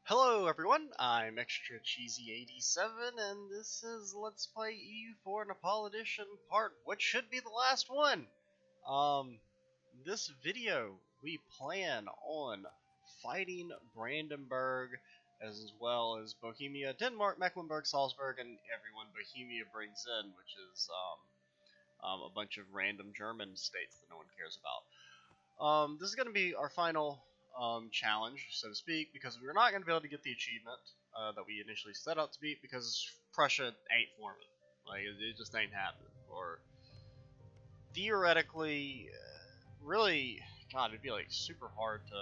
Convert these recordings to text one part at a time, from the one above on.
Hello everyone, I'm Extra Cheesy 87 and this is Let's Play EU4 Nepal Edition part what should be the last one. This video we plan on fighting Brandenburg as well as Bohemia, Denmark, Mecklenburg, Salzburg, and everyone Bohemia brings in, which is a bunch of random German states that no one cares about. This is going to be our final challenge, so to speak, because we're not going to be able to get the achievement that we initially set out to beat because Prussia ain't forming. Like, it just ain't happening. Or theoretically, really, God, it'd be like super hard to.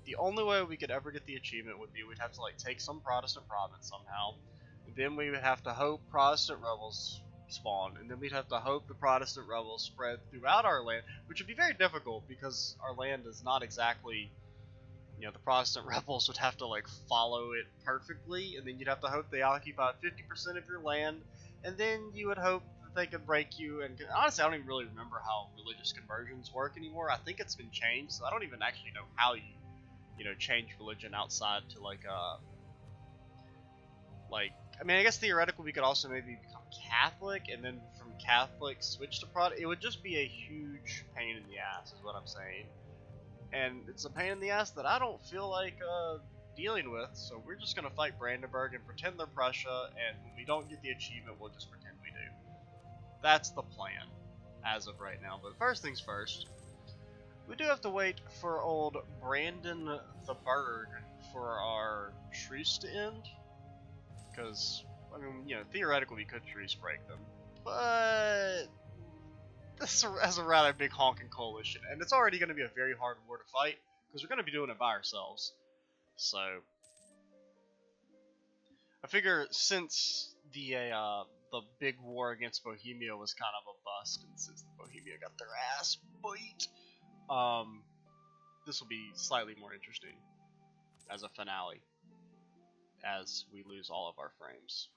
The only way we could ever get the achievement would be we'd have to like take some Protestant province somehow. Then we would have to hope Protestant rebels spawn, and then we'd have to hope the Protestant rebels spread throughout our land, which would be very difficult because our land is not exactly, the Protestant rebels would have to like follow it perfectly, and then you'd have to hope they occupy 50% of your land, and then you would hope that they could break you. And honestly, I don't even really remember how religious conversions work anymore. I think it's been changed, so I don't even actually know how you change religion outside to I mean, I guess theoretically we could also maybe become Catholic, and then from Catholic switch to Protestant. It would just be a huge pain in the ass, is what I'm saying. And it's a pain in the ass that I don't feel like dealing with, so we're just going to fight Brandenburg and pretend they're Prussia, and when we don't get the achievement, we'll just pretend we do. That's the plan, as of right now. But first things first, we do have to wait for old Brandon the Berg for our truce to end. Because, I mean, theoretically we could truce break them, but this has a rather big honking coalition, and it's already going to be a very hard war to fight, because we're going to be doing it by ourselves. So, I figure since the big war against Bohemia was kind of a bust, and since the Bohemia got their ass beat, this will be slightly more interesting as a finale, as we lose all of our frames.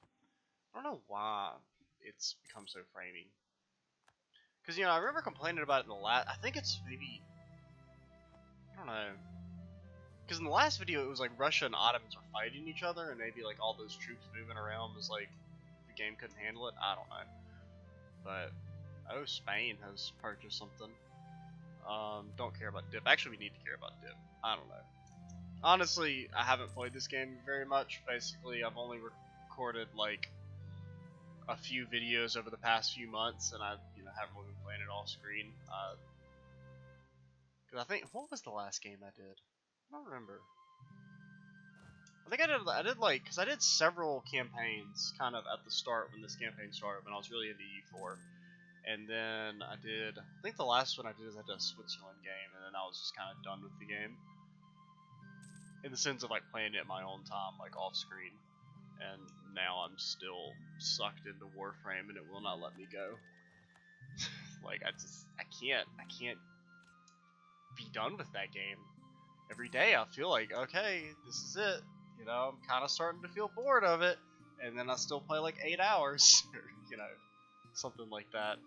I don't know why it's become so framey. Because, I remember complaining about it in the last... I think it's maybe... I don't know. Because in the last video, it was like Russia and Ottomans were fighting each other, and maybe like all those troops moving around was like... the game couldn't handle it. I don't know. But... oh, Spain has purchased something. Don't care about dip. Actually, we need to care about dip. I don't know. Honestly, I haven't played this game very much. Basically, I've only recorded like a few videos over the past few months, and I haven't really been playing it off screen. Cause I think, what was the last game I did? I don't remember. I think I did like, cause I did several campaigns kind of at the start when this campaign started, when I was really into E4. And then I think the last one I did is I did a Switzerland game, and then I was just kind of done with the game. In the sense of like playing it in my own time, like off screen. And now I'm still sucked into Warframe, and it will not let me go. Like, I can't be done with that game. Every day I feel like, okay, this is it. I'm kind of starting to feel bored of it, and then I still play like 8 hours, or, something like that.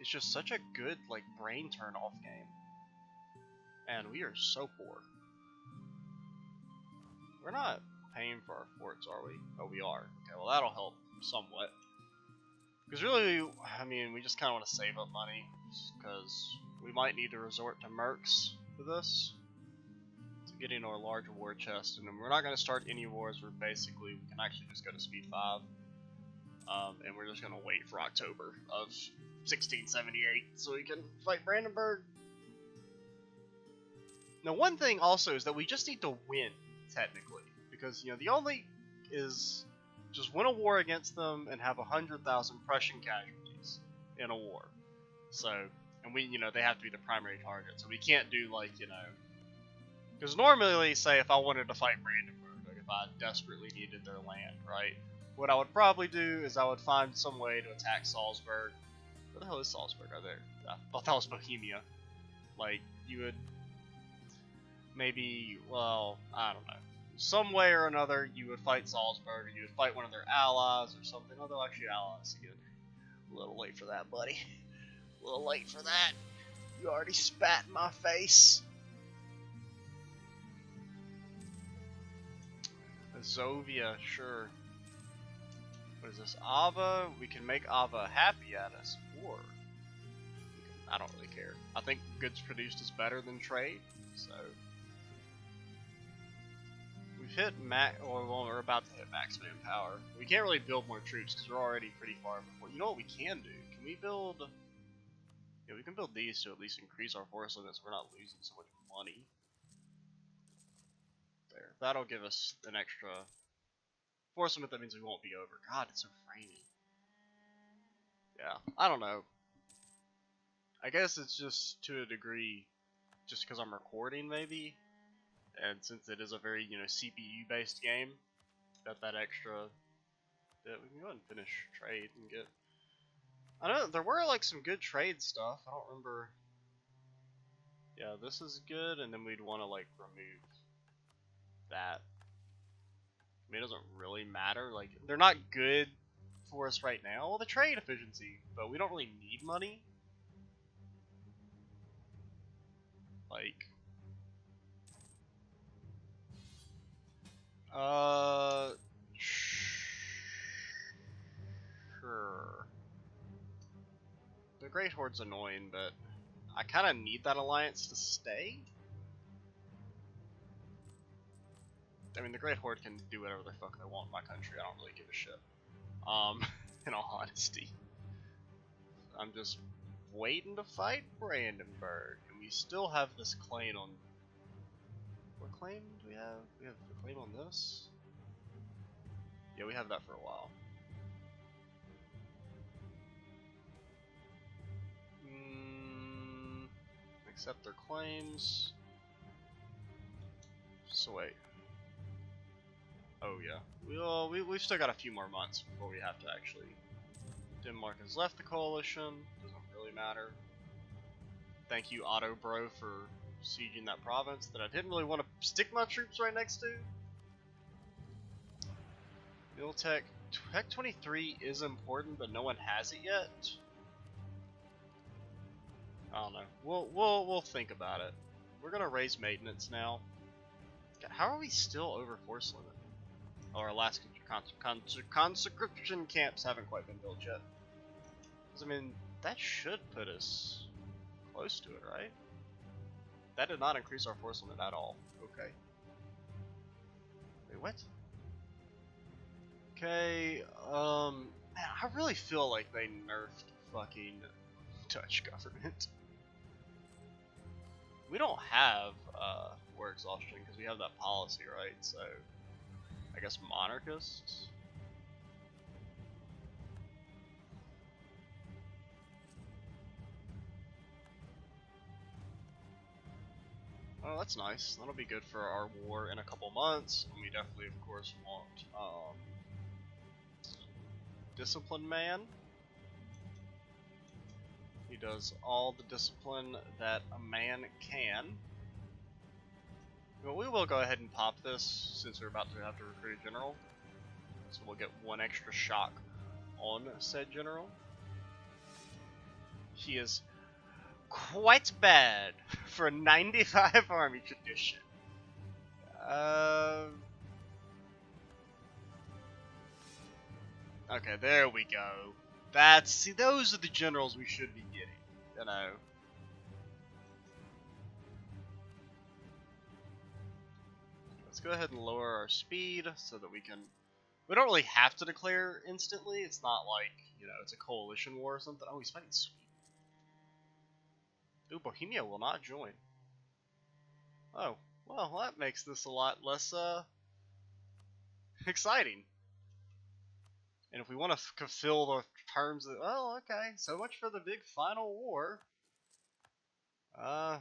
It's just such a good, like, brain turn off game. And we are so poor. We're not paying for our forts, are we? Oh, we are. Okay, well that'll help somewhat. Because really, I mean, we just kind of want to save up money, because we might need to resort to mercs for this, to getting our large war chest. And then we're not going to start any wars where basically we can actually just go to speed 5. And we're just going to wait for October of 1678 so we can fight Brandenburg. Now, one thing also is that we just need to win, technically, because the only is just win a war against them and have 100,000 Prussian casualties in a war. So, and we, they have to be the primary target, so we can't do like, because normally, say if I wanted to fight Brandenburg, like if I desperately needed their land, right? What I would probably do is I would find some way to attack Salzburg. Where the hell is Salzburg? Right there. I thought that was Bohemia. Like, you would maybe, well, I don't know. Some way or another, you would fight Salzburg, or you would fight one of their allies or something. Although, actually, allies again. A little late for that, buddy. A little late for that. You already spat in my face. Azovia, sure. What is this? Ava? We can make Ava happy at us, or I don't really care. I think goods produced is better than trade, so we've hit max. Well, we're about to hit max manpower. We can't really build more troops because we're already pretty far before. You know what we can do? Can we build? Yeah, we can build these to at least increase our force limits. We're not losing so much money. There, that'll give us an extra force limit. That means we won't be over. God, it's so rainy. Yeah, I don't know. I guess it's just to a degree, just because I'm recording maybe, and since it is a very CPU based game, that extra bit. We can go ahead and finish trade and get. I know there were like some good trade stuff. I don't remember. Yeah, this is good, and then we'd want to like remove that. I mean, it doesn't really matter. Like, they're not good for us right now. Well, the trade efficiency, but we don't really need money. Like, sure. The Great Horde's annoying, but I kind of need that alliance to stay. I mean, the Great Horde can do whatever the fuck they want in my country. I don't really give a shit. In all honesty, I'm just waiting to fight Brandenburg, and we still have this claim on. What claim do we have? We have a claim on this. Yeah, we have that for a while. Accept their claims. So wait. Oh yeah. We've still got a few more months before we have to actually. Denmark has left the coalition. Doesn't really matter. Thank you, Otto Bro, for sieging that province that I didn't really want to stick my troops right next to. Miltech. Tech 23 is important, but no one has it yet. I don't know. We'll think about it. We're gonna raise maintenance now. God, how are we still over force limit? Oh, our last conscription camps haven't quite been built yet. Because, I mean, that should put us close to it, right? That did not increase our force limit at all. Okay. Wait, what? Okay, man, I really feel like they nerfed fucking Dutch government. We don't have war exhaustion because we have that policy, right? So, I guess monarchists. Oh, that's nice. That'll be good for our war in a couple months. And we definitely, of course, want Discipline Man. He does all the discipline that a man can. But we will go ahead and pop this since we're about to have to recruit a general. So we'll get one extra shock on said general. He is quite bad for a 95 army tradition. Okay, there we go. See, those are the generals we should be getting, you know. Let's go ahead and lower our speed so that we don't really have to declare instantly. It's not like, it's a coalition war or something. Oh, he's fighting Sweden. Ooh, Bohemia will not join. Oh, well, that makes this a lot less, exciting. And if we want to fulfill the terms of, well, okay, so much for the big final war. And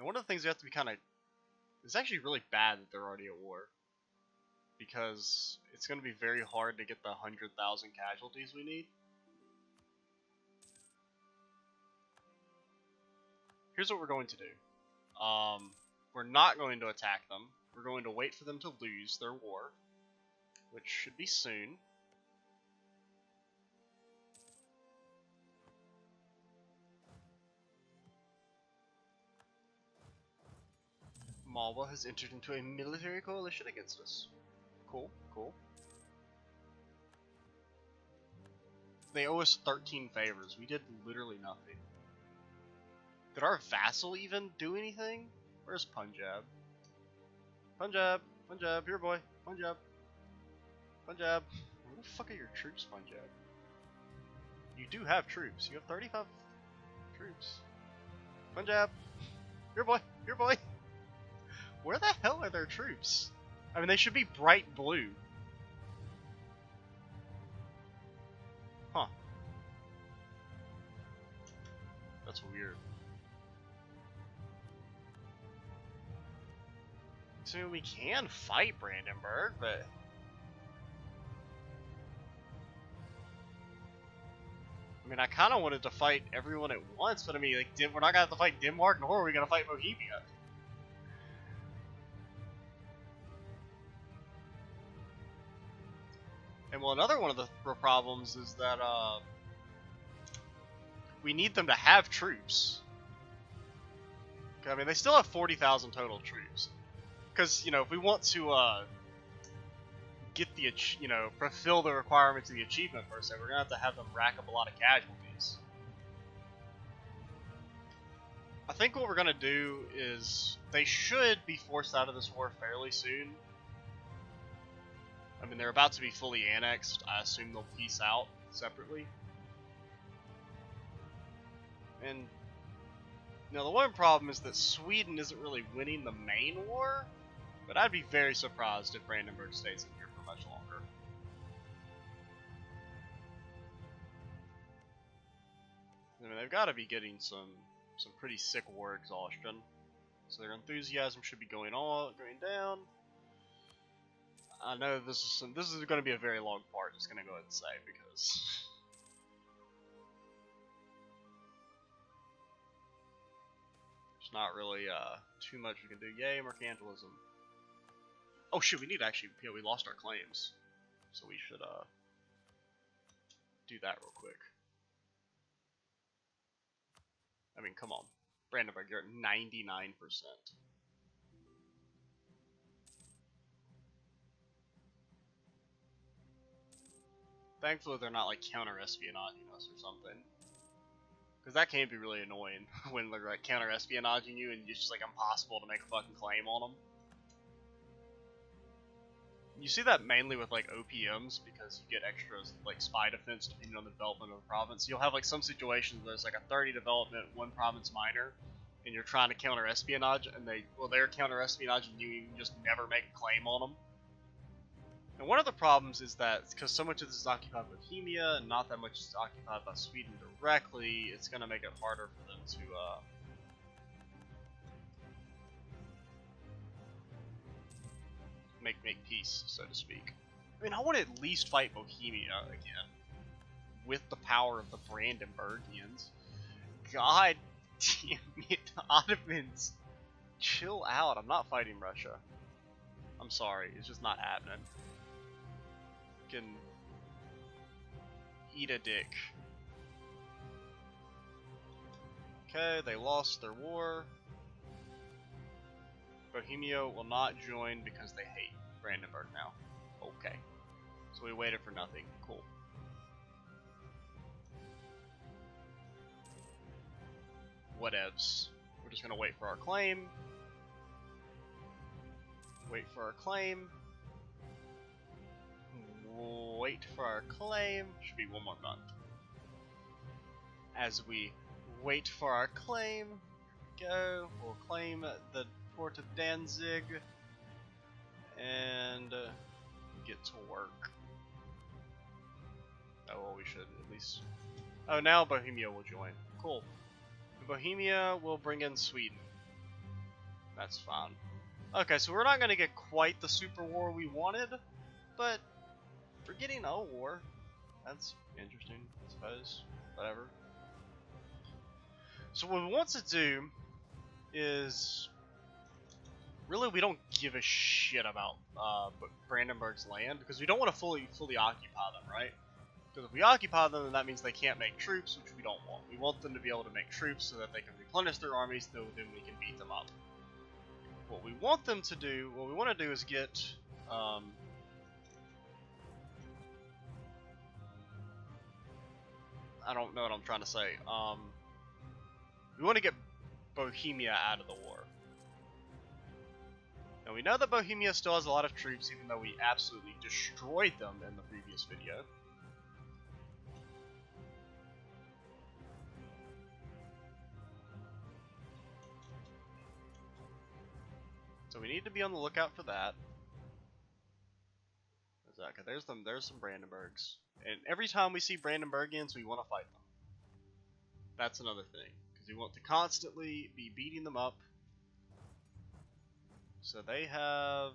one of the things we have to be kind of, it's actually really bad that they're already at war. Because it's going to be very hard to get the 100,000 casualties we need. Here's what we're going to do. We're not going to attack them. We're going to wait for them to lose their war, which should be soon. Malwa has entered into a military coalition against us. Cool, cool. They owe us 13 favors. We did literally nothing. Did our vassal even do anything? Where's Punjab? Punjab, Punjab, here boy. Punjab. Punjab. Where the fuck are your troops, Punjab? You do have troops. You have 35 troops. Punjab. Here boy. Here boy. Where the hell are their troops? I mean, they should be bright blue. Huh. That's weird. So we can fight Brandenburg, but... I mean, I kind of wanted to fight everyone at once, but I mean, like, we're not going to have to fight Denmark, nor are we going to fight Bohemia. And well, another one of the problems is that, we need them to have troops. I mean, they still have 40,000 total troops. Because, you know, if we want to, get the, you know, fulfill the requirements of the achievement per se, we're going to have them rack up a lot of casualties. I think what we're going to do is, they should be forced out of this war fairly soon. I mean, they're about to be fully annexed. I assume they'll peace out separately. And, you know, the one problem is that Sweden isn't really winning the main war, but I'd be very surprised if Brandenburg stays in here for much longer. I mean, they've got to be getting some pretty sick war exhaustion, so their enthusiasm should be going down. I know this is going to be a very long part. Just going to go ahead and say, because there's not really too much we can do. Yay, mercantilism. Oh shit, we need to actually, yeah, we lost our claims, so we should do that real quick. I mean, come on, Brandenburg, you're at 99%. Thankfully, they're not like counter-espionaging us or something. Because that can be really annoying when they're like counter-espionaging you and it's just like impossible to make a fucking claim on them. You see that mainly with like OPMs because you get extra like spy defense depending on the development of the province. You'll have like some situations where there's like a 30 development, one province minor, and you're trying to counter-espionage, and they're counter-espionaging you and you just never make a claim on them. And one of the problems is that because so much of this is occupied by Bohemia and not that much is occupied by Sweden directly, it's going to make it harder for them to make peace, so to speak. I mean, I want to at least fight Bohemia again with the power of the Brandenburgians. God damn it, Ottomans, chill out. I'm not fighting Russia. I'm sorry, it's just not happening. Can eat a dick. Okay, they lost their war. Bohemia will not join because they hate Brandenburg now. Okay. So we waited for nothing. Cool. Whatevs. We're just gonna wait for our claim. Wait for our claim. Wait for our claim. Should be one more month. As we wait for our claim, go. We'll claim the port of Danzig and get to work. Oh, well, we should at least. Oh, now Bohemia will join. Cool. Bohemia will bring in Sweden. That's fine. Okay, so we're not going to get quite the super war we wanted, but we're getting a war. That's interesting, I suppose. Whatever. So what we want to do is, really, we don't give a shit about Brandenburg's land because we don't want to fully occupy them, right? Because if we occupy them, then that means they can't make troops, which we don't want. We want them to be able to make troops so that they can replenish their armies, so then we can beat them up. what we want them to do, what we want to do is get, I don't know what I'm trying to say. We want to get Bohemia out of the war. Now we know that Bohemia still has a lot of troops, even though we absolutely destroyed them in the previous video. So we need to be on the lookout for that. Okay, there's some Brandenburgs. And every time we see Brandenburgians, we want to fight them. That's another thing, because we want to constantly be beating them up. So they have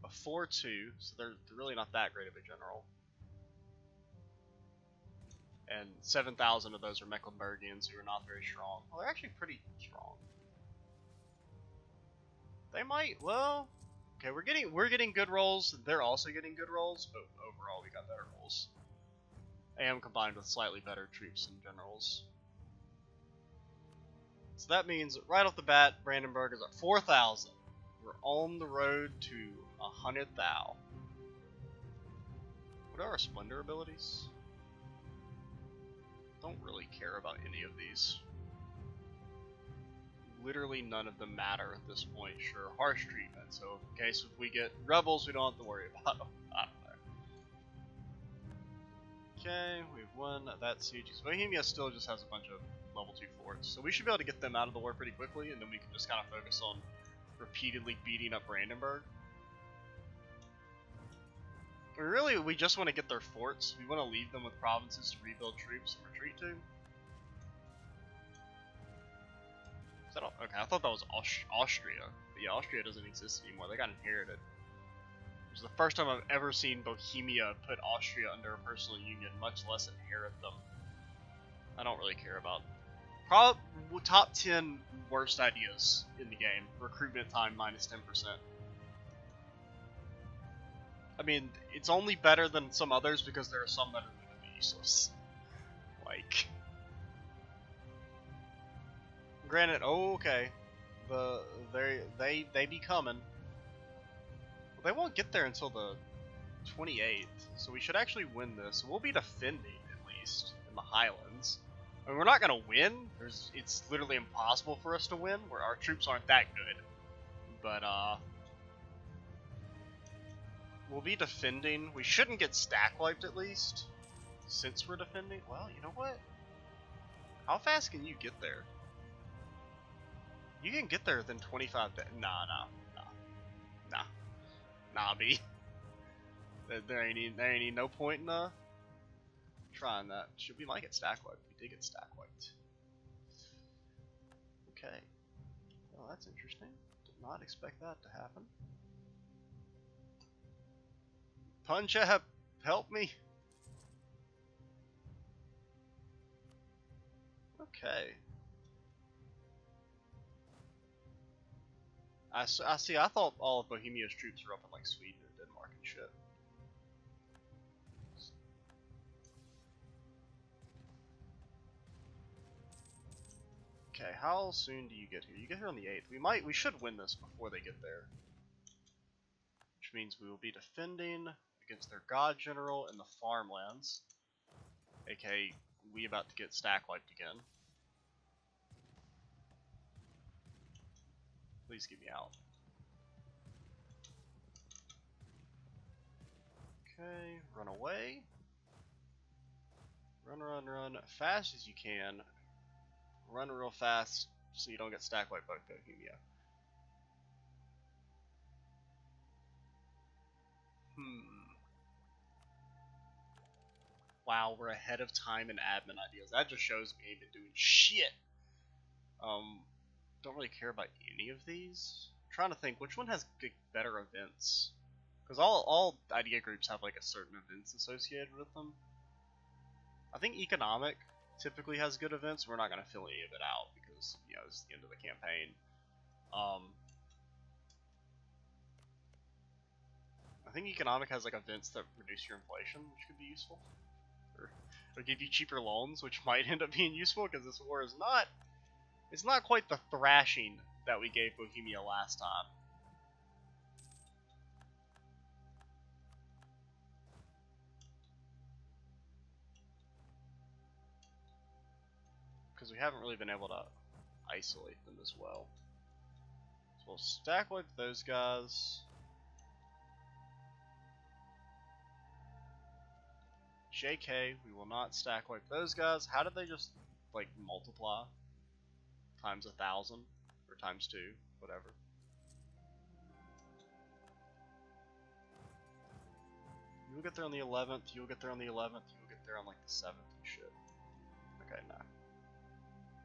a 4-2, so they're really not that great of a general. And 7,000 of those are Mecklenburgians, who are not very strong. Well, they're actually pretty strong. They might, well, okay, we're getting good rolls. They're also getting good rolls, but overall we got better rolls. And combined with slightly better troops and generals. So that means right off the bat, Brandenburg is at 4,000. We're on the road to 100,000. What are our splendor abilities? Don't really care about any of these. Literally none of them matter at this point. Sure, harsh treatment. So in case if we get rebels, we don't have to worry about them. I don't know. Okay, we've won that siege. Bohemia still just has a bunch of level 2 forts, so we should be able to get them out of the war pretty quickly, and then we can just kind of focus on repeatedly beating up Brandenburg. We just want to get their forts. We want to leave them with provinces to rebuild troops and retreat to. Is that all? Okay, I thought that was Austria. But yeah, Austria doesn't exist anymore. They got inherited. It was the first time I've ever seen Bohemia put Austria under a personal union, much less inherit them. I don't really care about. Top 10 worst ideas in the game. Recruitment time minus 10%. I mean, it's only better than some others because there are some that are literally useless. Like, granted, oh, okay, they be coming. Well, they won't get there until the 28th, so we should actually win this. We'll be defending at least in the Highlands. I mean, we're not gonna win. It's literally impossible for us to win. Where our troops aren't that good, but we'll be defending. We shouldn't get stack wiped at least, since we're defending. Well, you know what? How fast can you get there? You can get there within 25 days. Nah, B. There ain't no point in trying that. We might get stack wiped. We did get stack wiped. Okay. Well, that's interesting. Did not expect that to happen. Punjab, help me. Okay. I see. I thought all of Bohemia's troops were up in like Sweden or Denmark and shit. Okay, how soon do you get here? You get here on the 8th. We should win this before they get there. Which means we will be defending against their god general in the farmlands. aka we about to get stack wiped again. Please get me out. Okay, run away. Run fast as you can. Run real fast so you don't get stack wiped by Bohemia. Wow, we're ahead of time in admin ideas. That just shows me I've been doing shit. Don't really care about any of these. I'm trying to think, which one has better events? Because all idea groups have like a certain events associated with them. I think economic typically has good events. We're not going to fill any of it out because, you know, it's the end of the campaign. I think economic has like events that reduce your inflation, which could be useful. Or give you cheaper loans, which might end up being useful because this war is not... It's not quite the thrashing that we gave Bohemia last time. Because we haven't really been able to isolate them as well. So we'll stack wipe those guys. JK, we will not stack wipe those guys. How did they just, like, multiply? Times 1,000? Or times 2? Whatever. You'll get there on the 11th, you'll get there on the 11th, you'll get there on, like, the 7th and shit. Okay, nah.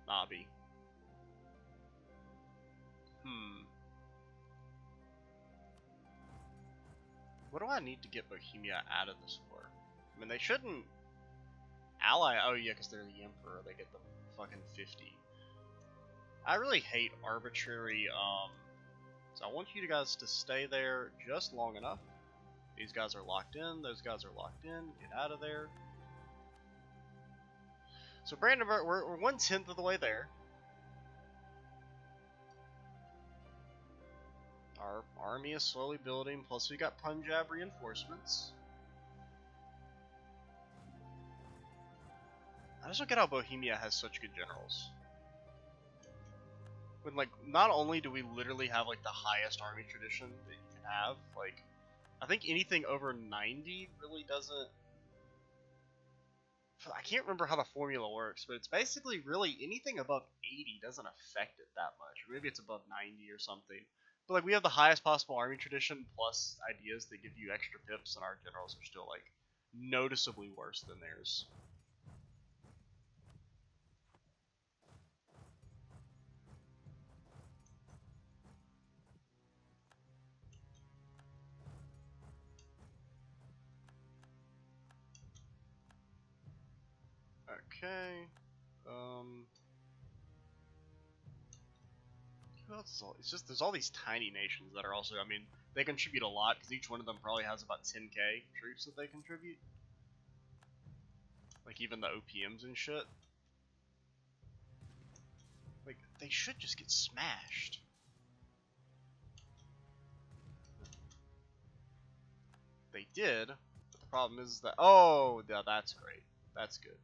Nobby. What do I need to get Bohemia out of this war? I mean, they shouldn't ally. Oh yeah, because they're the emperor. They get the fucking 50. I really hate arbitrary. So I want you guys to stay there just long enough. These guys are locked in. Those guys are locked in. Get out of there. So Brandenburg, we're 1/10 of the way there. Our army is slowly building. Plus we got Punjab reinforcements. I just don't get how Bohemia has such good generals. When, like, not only do we literally have, like, the highest army tradition that you can have, like, I think anything over 90 really doesn't... I can't remember how the formula works, but it's basically really anything above 80 doesn't affect it that much. Or maybe it's above 90 or something. But, like, we have the highest possible army tradition plus ideas that give you extra pips, and our generals are still, like, noticeably worse than theirs. Okay. Who else is all? It's just there's all these tiny nations that are also. I mean, they contribute a lot because each one of them probably has about 10k troops that they contribute. Like even the OPMs and shit. Like they should just get smashed. They did, but the problem is that yeah, that's great. That's good.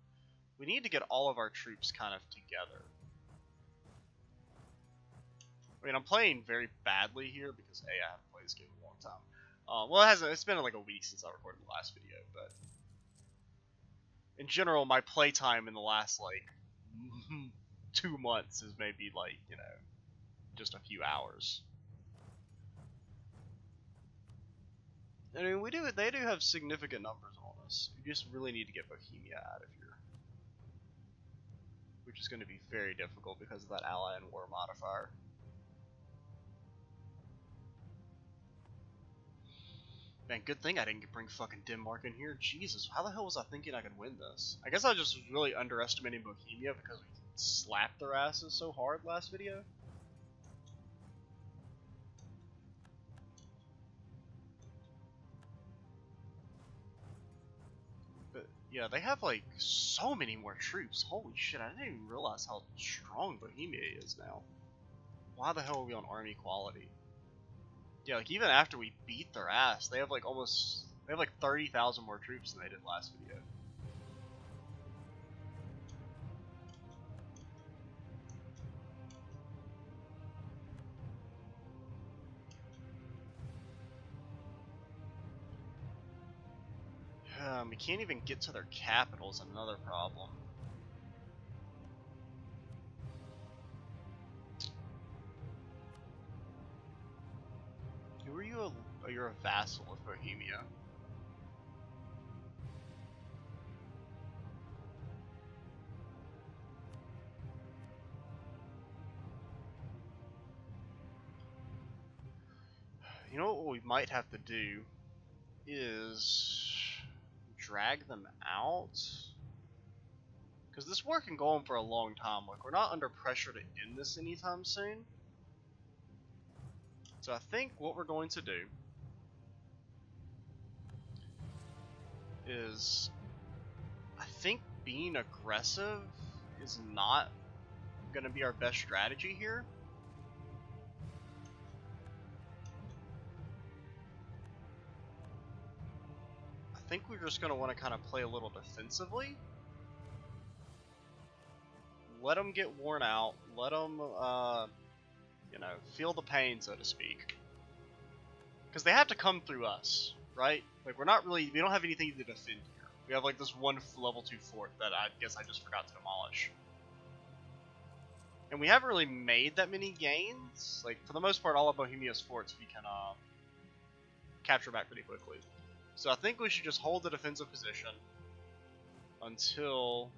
We need to get all of our troops kind of together. I mean, I'm playing very badly here because A, I haven't played this game in a long time. Well, it hasn't. It's been like a week since I recorded the last video, but in general, my playtime in the last like 2 months is maybe like just a few hours. I mean, they do have significant numbers on us. We just really need to get Bohemia out of here, which is going to be very difficult because of that ally and war modifier. Man, good thing I didn't bring fucking Denmark in here. Jesus, how the hell was I thinking I could win this? I guess I just was really underestimating Bohemia because we slapped their asses so hard last video. But yeah, they have like so many more troops. Holy shit, I didn't even realize how strong Bohemia is now. Why the hell are we on army quality? Yeah, like even after we beat their ass, they have like 30,000 more troops than they did last video. We can't even get to their capital is another problem. Who are you? Oh, you're a vassal of Bohemia. You know what we might have to do is drag them out, because this war can go on for a long time. Like, we're not under pressure to end this anytime soon. So I think what we're going to do is, I think being aggressive is not going to be our best strategy here. think we're just going to want to kind of play a little defensively. Let them get worn out. Let them, you know, feel the pain, so to speak. Because they have to come through us, right? Like, we're not really, we don't have anything to defend here. We have, like, this one level 2 fort that I guess I just forgot to demolish. And we haven't really made that many gains. Like, for the most part, all of Bohemia's forts we can capture back pretty quickly. So I think we should just hold the defensive position until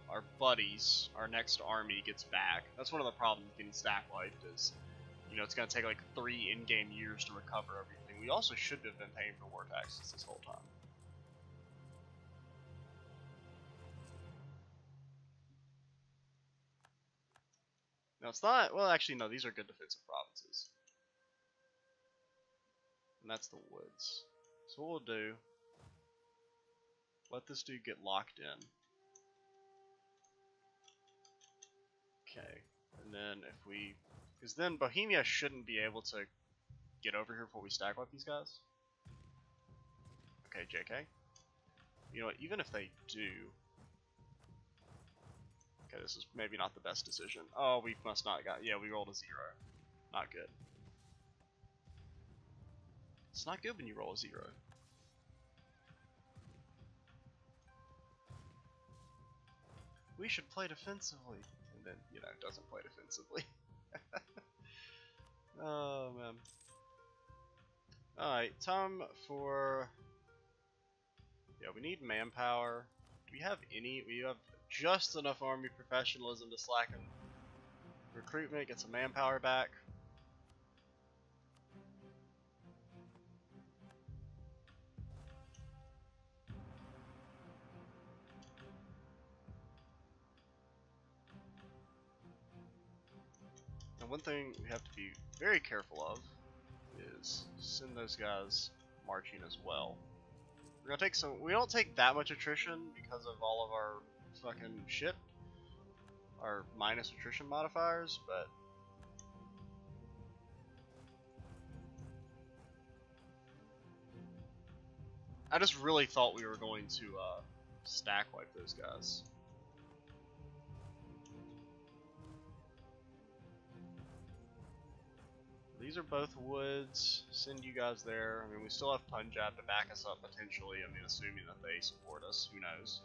our buddies, our next army, gets back. That's one of the problems with getting stack wiped is, you know, it's going to take like 3 in-game years to recover everything. We also should have been paying for war taxes this whole time. No, it's not. Well, actually, no. These are good defensive provinces. And that's the woods. So what we'll do, let this dude get locked in. Okay. And then if we... Because then Bohemia shouldn't be able to get over here before we stack wipe these guys. Okay, JK. You know what? Even if they do... Okay, this is maybe not the best decision. Oh, we must not got... Yeah, we rolled a 0. Not good. It's not good when you roll a 0. We should play defensively. And then, you know, it doesn't play defensively. Oh, man. Alright, time for... Yeah, we need manpower. Do we have any? We have just enough army professionalism to slacken recruitment, get some manpower back. And one thing we have to be very careful of is send those guys marching as well. We're gonna take some. We don't take that much attrition because of all of our fucking shit, our minus attrition modifiers, but I just really thought we were going to stack wipe those guys. These are both woods. Send you guys there. I mean, we still have Punjab to back us up potentially. I mean, assuming that they support us. Who knows?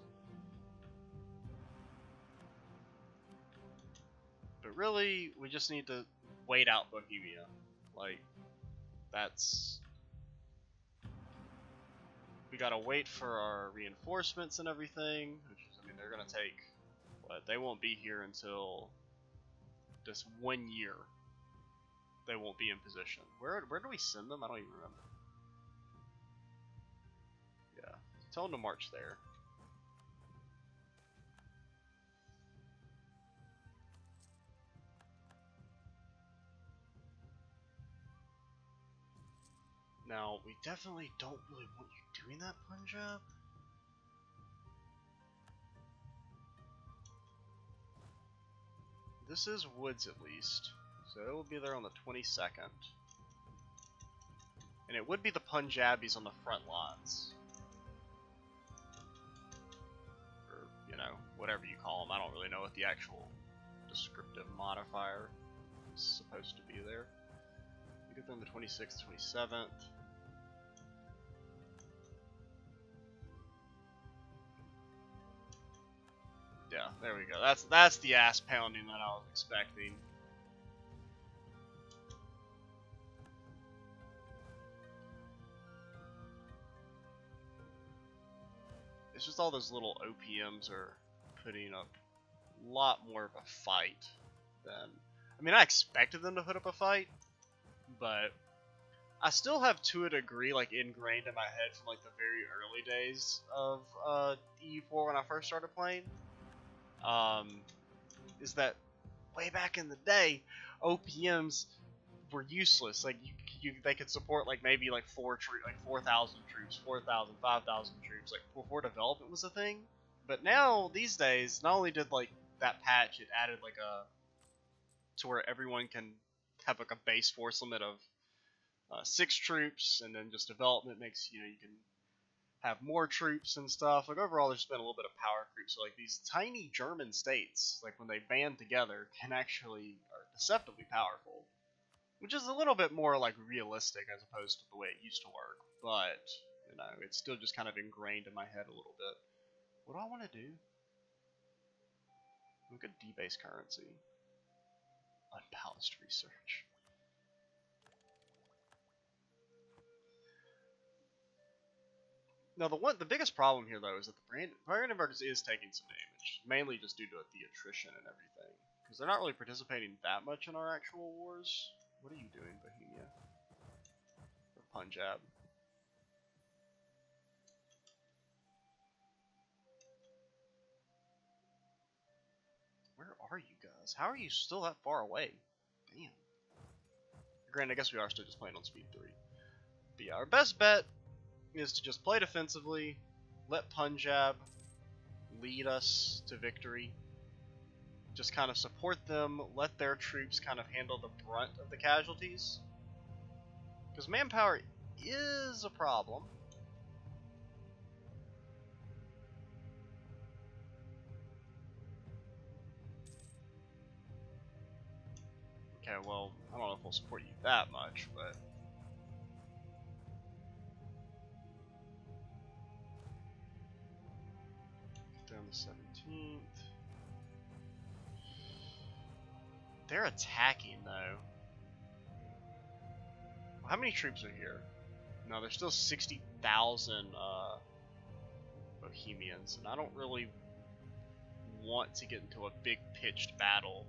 But really, we just need to wait out Bohemia. Like, that's... We gotta wait for our reinforcements and everything. Which is, I mean, they're gonna take... What? They won't be here until... just 1 year. They won't be in position. Where do we send them? I don't even remember. Yeah. Tell them to march there. Now, we definitely don't really want you doing that, Punjab. This is woods at least. So it will be there on the 22nd. And it would be the Punjabis on the front lines. Or, you know, whatever you call them. I don't really know what the actual descriptive modifier is supposed to be there. You get them the 26th, 27th. Yeah, there we go. That's the ass pounding that I was expecting. It's just all those little OPMs are putting up a lot more of a fight than... I mean, I expected them to put up a fight, but I still have, to a degree, like, ingrained in my head from, like, the very early days of EU4 when I first started playing, is that way back in the day, OPMs were useless. Like, they could support like maybe like 4,000 troops, 4,000, 5,000 troops, like before development was a thing. But now these days, not only did like that patch, it added like a to where everyone can have like a base force limit of 6 troops, and then just development makes, you know, you can have more troops and stuff. Like overall, there's been a little bit of power creep. So like these tiny German states, like when they band together, can actually are deceptively powerful, which is a little bit more like realistic as opposed to the way it used to work. But you know, it's still just kind of ingrained in my head a little bit. What do I want to do? We could debase currency. Unbalanced research. Now the biggest problem here though is that the Brandenburg is taking some damage, mainly just due to the attrition and everything, because they're not really participating that much in our actual wars. What are you doing, Bohemia? Or Punjab? Where are you guys? How are you still that far away? Damn. Granted, I guess we are still just playing on speed 3. But yeah, our best bet is to just play defensively, let Punjab lead us to victory, just kind of support them, let their troops kind of handle the brunt of the casualties, because manpower is a problem. Okay, well, I don't know if we'll support you that much, but down the 17th. They're attacking, though. How many troops are here? No, there's still 60,000 Bohemians, and I don't really want to get into a big pitched battle.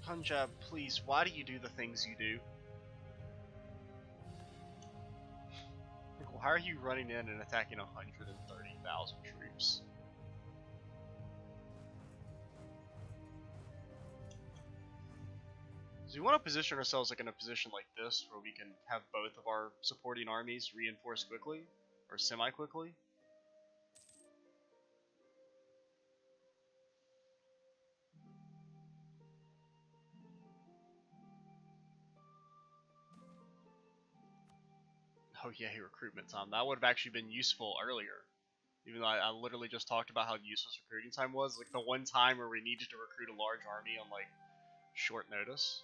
Punjab, please, why do you do the things you do? Why are you running in and attacking 130,000 troops? So we want to position ourselves like in a position like this where we can have both of our supporting armies reinforce quickly, or semi-quickly. Oh yeah, recruitment time. That would have actually been useful earlier. Even though I literally just talked about how useless recruiting time was. Like the one time where we needed to recruit a large army on like short notice.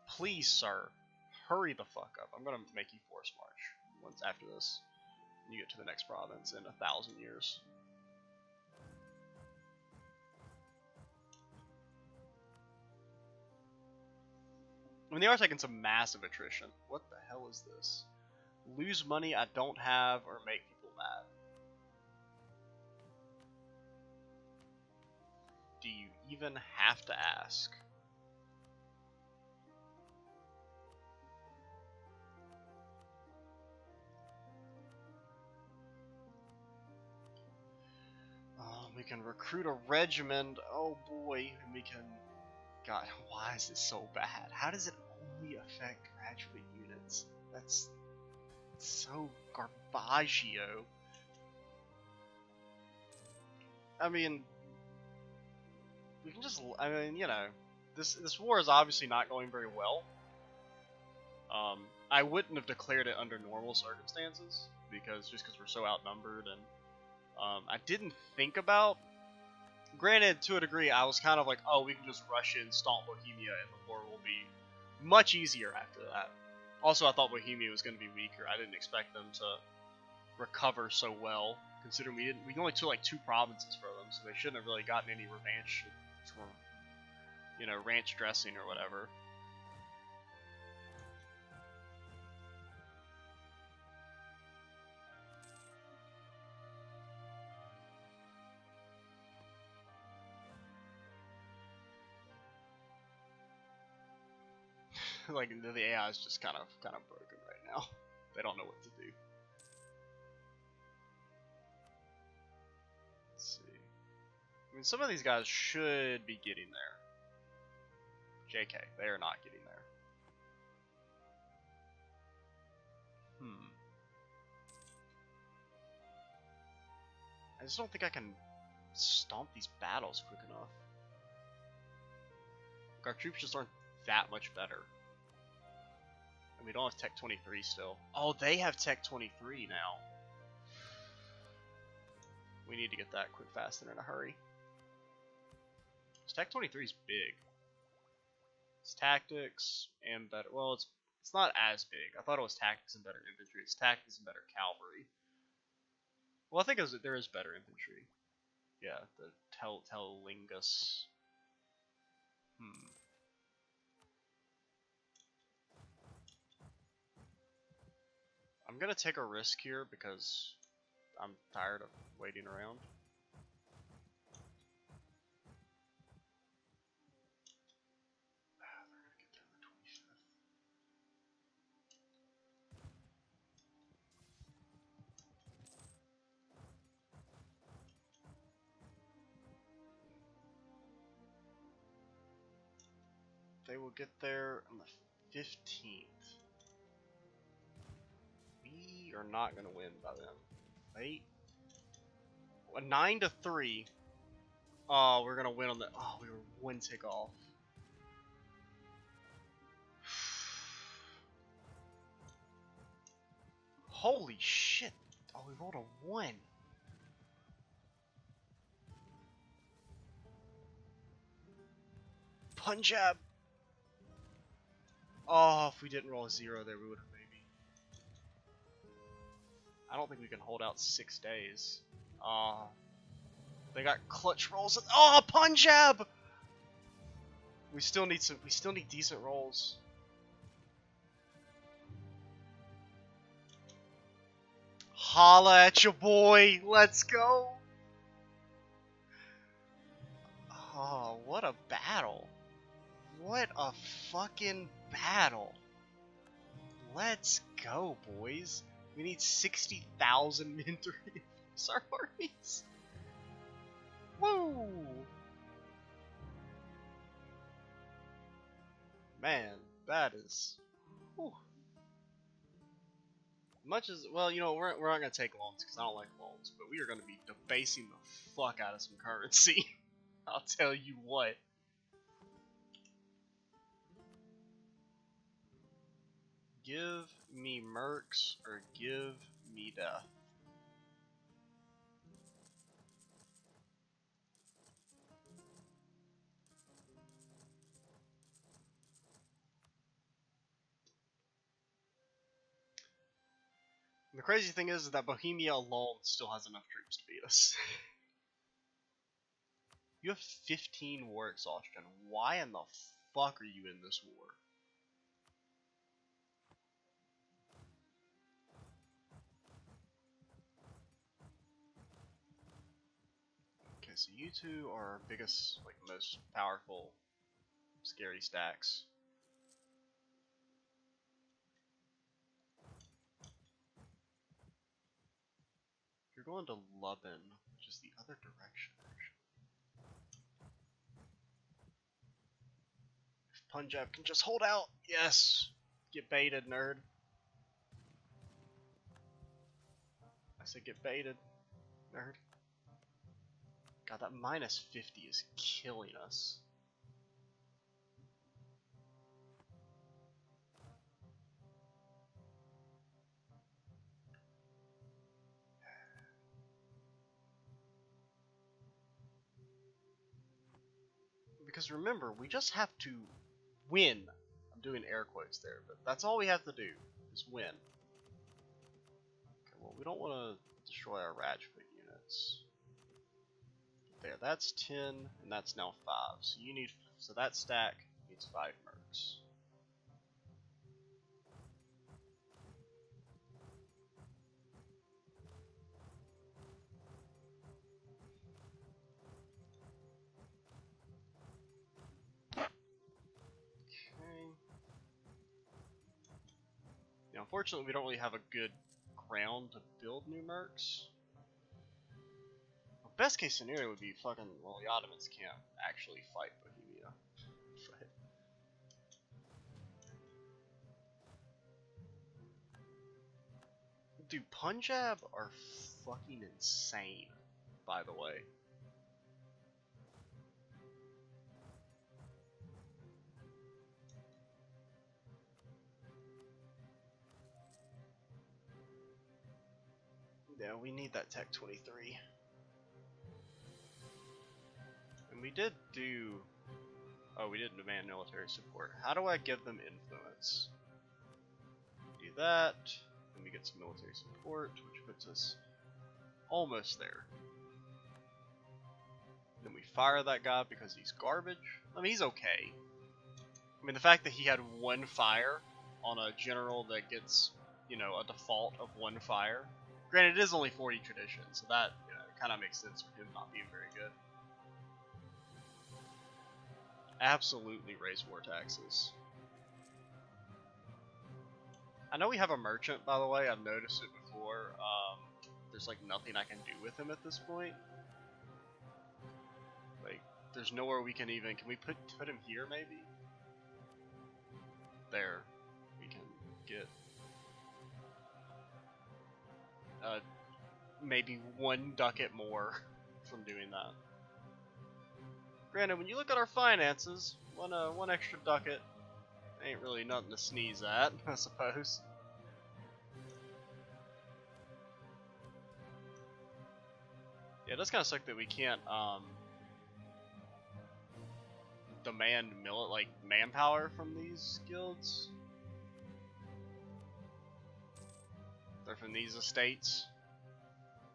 Please, sir, hurry the fuck up. I'm gonna make you force march once after this. You get to the next province in 1,000 years. I mean, they are taking some massive attrition. What the hell is this? Lose money I don't have or make people mad. Do you even have to ask? We can recruit a regiment. Oh boy, and we can. God, why is this so bad? How does it only affect graduate units? That's so garbaggio. I mean, we can just. I mean, you know, this war is obviously not going very well. I wouldn't have declared it under normal circumstances because we're so outnumbered, and I didn't think about. Granted, to a degree, I was kind of like, oh, we can just rush in, stomp Bohemia, and the war will be much easier after that. Also, I thought Bohemia was going to be weaker. I didn't expect them to recover so well, considering we only took like 2 provinces for them, so they shouldn't have really gotten any revenge, or, you know, ranch dressing or whatever. Like the AI is just kind of broken right now. They don't know what to do. Let's see. I mean, some of these guys should be getting there. JK, they are not getting there. I just don't think I can stomp these battles quick enough. Our troops just aren't that much better. And we don't have Tech 23 still. Oh, they have Tech 23 now. We need to get that quick, fast, and in a hurry. Tech 23 is big. It's tactics and better. Well, it's not as big. I thought it was tactics and better infantry. It's tactics and better cavalry. Well, I think there is better infantry. Yeah, the Tellingus. I'm gonna take a risk here because I'm tired of waiting around. They're gonna get there on the 25th. They will get there on the 15th. We are not gonna win by then. Wait. A 9-3. Oh, we're gonna win on the. Oh, we were one tick off. Holy shit! Oh, we rolled a 1. Punjab! Oh, if we didn't roll a 0 there, we would have maybe. I don't think we can hold out 6 days. They got clutch rolls. Oh, Punjab! We still need decent rolls. Holla at your boy! Let's go! Oh, what a battle! What a fucking battle! Let's go, boys! We need 60,000 men to reinforce our armies. Woo! Man, that is. Whew. Much as, well, you know, we're not gonna take loans because I don't like loans, but we are gonna be debasing the fuck out of some currency. I'll tell you what. Give me mercs or give me death. And the crazy thing is that Bohemia alone still has enough troops to beat us. You have 15 war exhaustion. Why in the fuck are you in this war? Okay, so you two are our biggest, like, most powerful, scary stacks. You're going to Lublin, which is the other direction, actually. If Punjab can just hold out, yes! Get baited, nerd. I said get baited, nerd. God, that minus 50 is killing us. Because remember, we just have to win. I'm doing air quotes there, but that's all we have to do, is win. Okay, well, we don't want to destroy our Rajput units. There, that's 10, and that's now 5. So you need, so that stack needs 5 mercs. Now, unfortunately, we don't really have a good ground to build new mercs. Well, best case scenario would be fucking, well, the Ottomans can't actually fight Bohemia. Dude, Punjab are fucking insane, by the way. Yeah, we need that Tech 23. And we did do... Oh, we didn't demand military support. How do I give them influence? Do that, and we get some military support, which puts us almost there. Then we fire that guy because he's garbage. I mean, he's okay. I mean, the fact that he had one fire on a general that gets, you know, a default of one fire. Granted, it is only 40 tradition, so that, you know, kind of makes sense for him not being very good. Absolutely raise war taxes. I know we have a merchant, by the way. I've noticed it before. There's like nothing I can do with him at this point. Like, there's nowhere we can even... Can we put him here, maybe? There. We can get... maybe 1 ducat more from doing that. Granted, when you look at our finances, one extra ducat ain't really nothing to sneeze at, I suppose. Yeah, it does kind of suck that we can't demand manpower from these guilds. They're from these estates.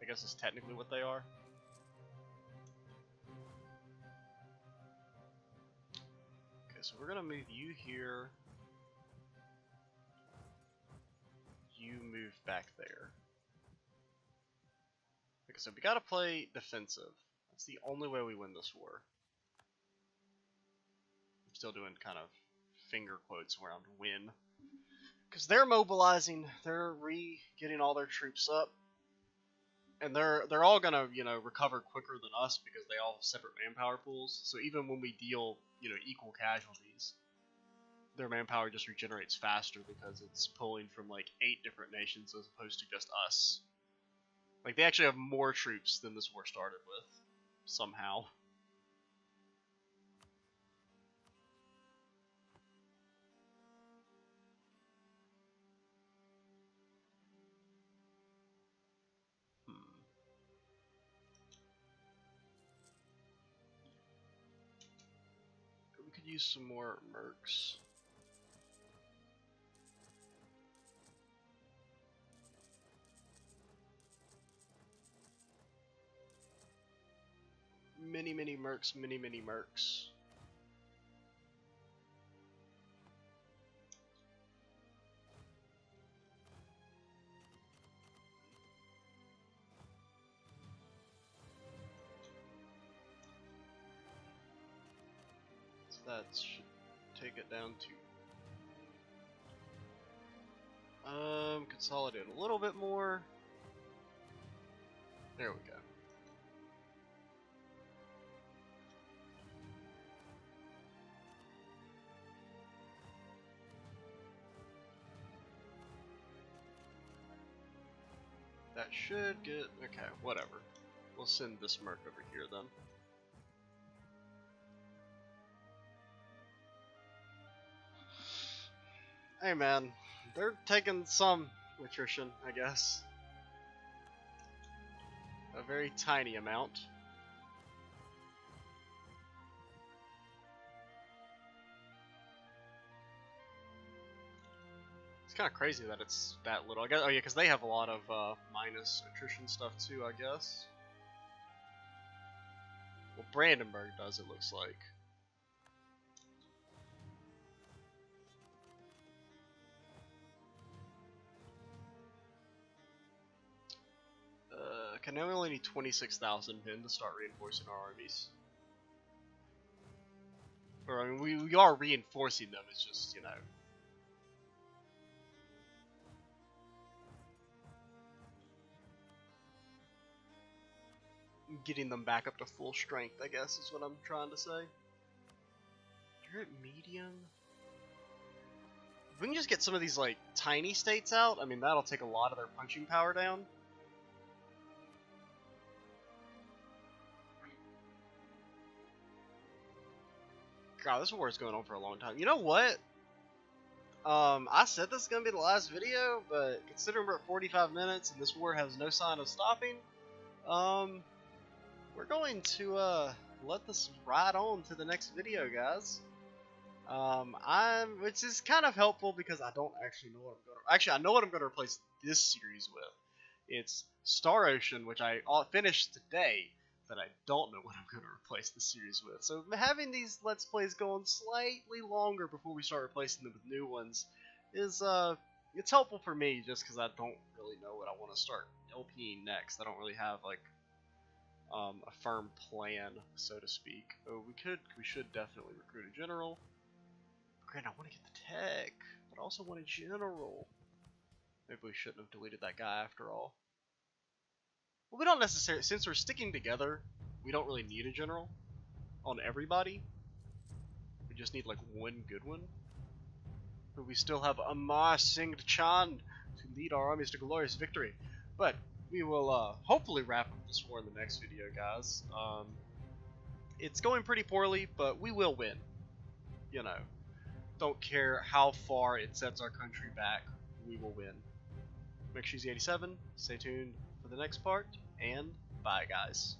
I guess is technically what they are. Okay, so we're gonna move you here. You move back there. Like I said, we gotta play defensive. That's the only way we win this war. I'm still doing kind of finger quotes around win. Because they're mobilizing, they're getting all their troops up. And they're all gonna, you know, recover quicker than us because they all have separate manpower pools. So even when we deal, you know, equal casualties, their manpower just regenerates faster because it's pulling from like 8 different nations as opposed to just us. Like, they actually have more troops than this war started with, somehow. We could use some more mercs. Many mercs, many mercs. So that should take it down to consolidate a little bit more. There we go. That should get... Okay, whatever. We'll send this merc over here then. Hey man, they're taking some attrition, I guess. A very tiny amount. It's kind of crazy that it's that little. I guess, oh yeah, because they have a lot of minus attrition stuff too, I guess. Well, Brandenburg does, it looks like. Okay, now we only need 26,000 men to start reinforcing our armies. Or, I mean, we are reinforcing them, it's just, you know... getting them back up to full strength, I guess, is what I'm trying to say. You're at medium? If we can just get some of these, like, tiny states out, I mean, that'll take a lot of their punching power down. God, this war is going on for a long time. You know what? I said this is gonna be the last video, but considering we're at 45 minutes and this war has no sign of stopping, we're going to let this ride on to the next video, guys. Which is kind of helpful because I don't actually know what I'm gonna. Actually, I know what I'm gonna replace this series with. It's Star Ocean, which I finished today, but I don't know what I'm gonna replace the series with. So having these Let's Plays going slightly longer before we start replacing them with new ones is it's helpful for me just because I don't really know what I want to start LPing next. I don't really have like a firm plan, so to speak. Oh, we should definitely recruit a general. Great, I want to get the tech, but I also want a general. Maybe we shouldn't have deleted that guy after all. Well, we don't necessarily, since we're sticking together, we don't really need a general on everybody. We just need like one good one. But we still have Amar Singh Chand to lead our armies to glorious victory. But we will hopefully wrap up this war in the next video, guys. It's going pretty poorly, but we will win. You know, don't care how far it sets our country back, we will win. Make sure you 87, stay tuned for the next part, and bye, guys.